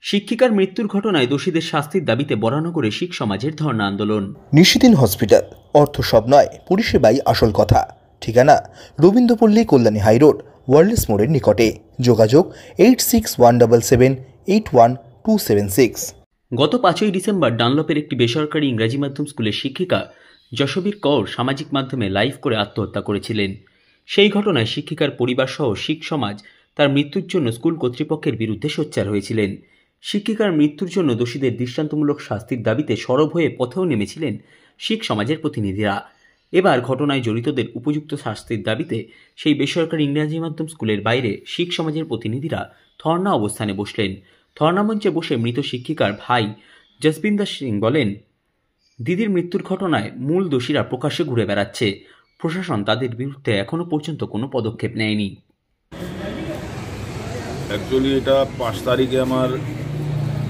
শিক্ষিকার মৃত্যুর ঘটনায় দোষীদের শাস্তির দাবিতে বরানগরে শিখ সমাজের ধর্ণা আন্দোলন। নিশিদিন হসপিটাল, অর্থ সব নয়, পরিষেবাই আসল কথা। ঠিকানা রবীন্দ্রপল্লী, কল্যাণী হাইরোড, ওয়ার্ল্ডস মোড়ের নিকটে। যোগাযোগ 8617781276। গত 5ই ডিসেম্বর ডানলপের একটি বেসরকারি ইংরাজি মাধ্যম স্কুলের শিক্ষিকা যশবীর কৌর সামাজিক মাধ্যমে লাইভ করে আত্মহত্যা করেছিলেন। সেই ঘটনায় শিক্ষিকার পরিবারসহ শিখ সমাজ তার মৃত্যুর জন্য স্কুল কর্তৃপক্ষের বিরুদ্ধে সোচ্চার হয়েছিলেন। শিক্ষিকার মৃত্যুর জন্য দোষীদের দৃষ্টান্তমূলক শাস্তির দাবিতে সরব হয়ে পথেও নেমেছিলেন শিখ সমাজের প্রতিনিধিরা। এবার ঘটনায় জড়িতদের উপযুক্ত শাস্তির দাবিতে সেই বেসরকারি ইংরাজি মাধ্যম স্কুলের বাইরে শিখ সমাজের প্রতিনিধিরা ধর্ণা অবস্থানে বসলেন। ধর্ণামঞ্চে বসে মৃত শিক্ষিকার ভাই জসবিন্দর সিং বলেন, দিদির মৃত্যুর ঘটনায় মূল দোষীরা প্রকাশ্যে ঘুরে বেড়াচ্ছে, প্রশাসন তাদের বিরুদ্ধে এখনো পর্যন্ত কোনো পদক্ষেপ নেয়নি। অ্যাকচুয়ালি এটা 5 তারিখে আমার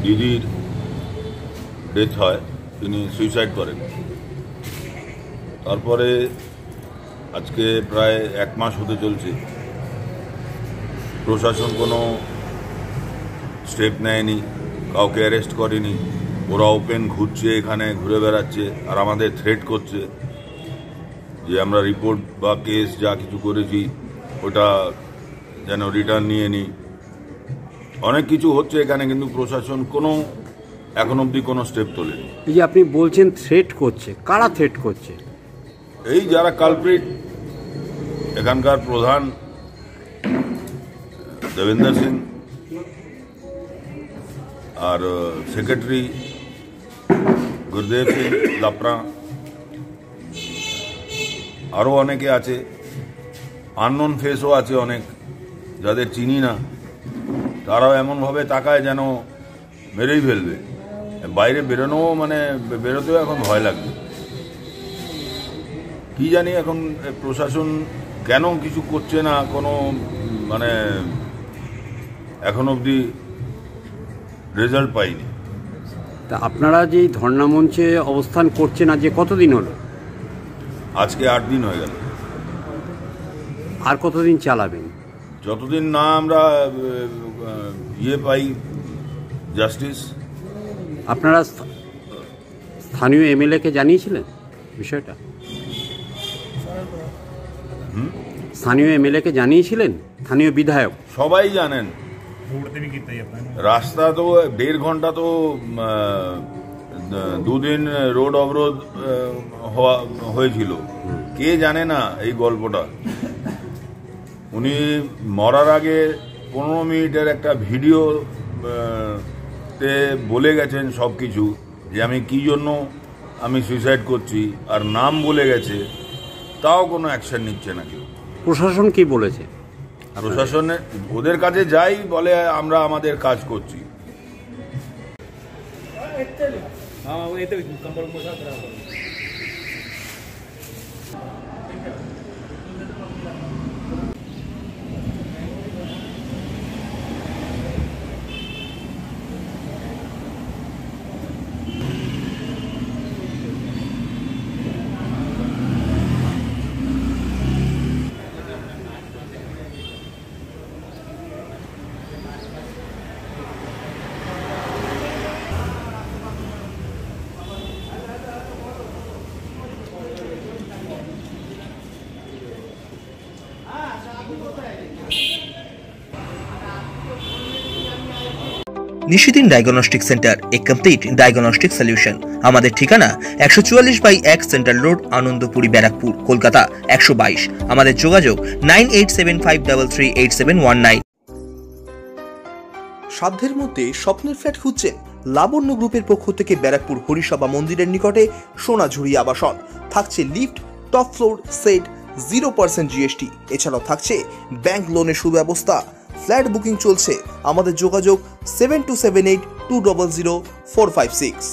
দিদির ডেথ হয়, তিনি সুইসাইড করেন। তারপরে আজকে প্রায় 1 মাস হতে চলছে, প্রশাসন কোনো স্টেপ নেয়নি, কাউকে অ্যারেস্ট করেনি। ওরা ওপেন ঘুরছে, এখানে ঘুরে বেড়াচ্ছে আর আমাদের থ্রেট করছে যে আমরা রিপোর্ট বা কেস যা কিছু করেছি ওটা যেন রিটার্ন নিয়ে নিই। অনেক কিছু হচ্ছে এখানে, কিন্তু প্রশাসন কোনো এখন অবধি কোনো স্টেপ তোলেনি। এই যে আপনি বলছেন থ্রেট করছে, কারা থ্রেট করছে? এই যারা কালপ্রিট, এখানকার প্রধান দেবেন্দর সিং আর সেক্রেটারি গুরদেব সিং লাপরা, আরও অনেকে আছে, আননোন ফেসও আছে অনেক, যাদের চিনি না। তারাও এমনভাবে তাকায় যেন মেরেই ফেলবে। বাইরে বেরোনোও বেরোতেও এখন ভয় লাগবে। কি জানি এখন প্রশাসন কেন কিছু করছে না, কোনো এখন অবধি রেজাল্ট পাইনি। তা আপনারা যে ধর্ণা মঞ্চে অবস্থান করছেন আজ কতদিন হলো? আজকে 8 দিন হয়ে গেল। আর কতদিন চালাবেন? যতদিন না আমরা পাই জাস্টিস। আপনারা স্থানীয় এমএলএ-কে জানিয়েছিলেন বিষয়টা? স্থানীয় এমএলএ-কে জানিয়েছিলেন? স্থানীয় বিধায়ক সবাই জানেন। রাস্তা তো 1.5 ঘন্টা, তো 2 দিন রোড অবরোধ হয়েছিল। কে জানে না এই গল্পটা? উনি মরার আগে 15 মিনিটের একটা ভিডিও তে বলে গেছেন সব কিছু, যে আমি কি জন্য আমি সুইসাইড করছি, আর নাম বলে গেছে। তাও কোনো অ্যাকশন নিচ্ছে না কেউ। প্রশাসন কি বলেছে? প্রশাসনের ওদের কাছে যাই, বলে আমরা আমাদের কাজ করছি। নিশিদিন ডায়াগনস্টিক সেন্টার, এ কমপ্লিট ডায়াগনস্টিক সলিউশন। আমাদের ঠিকানা 144/1 সেন্ট্রাল রোড, আনন্দপুরি, ব্যারাকপুর, কলকাতা 122। আমাদের যোগাযোগ 9875338719। সাধ্যের মধ্যে স্বপ্নের ফ্ল্যাট খুঁজছেন? লাবণ্য গ্রুপের পক্ষ থেকে ব্যারাকপুর হরিসভা মন্দিরের নিকটে সোনাঝুরি আবাসন। থাকছে lift, top floor, set, 0% GST। এছাড়াও থাকছে ব্যাংক লোনের সুব্যবস্থা। ফ্ল্যাট বুকিং চলছে। আমাদের যোগাযোগ 7278200456।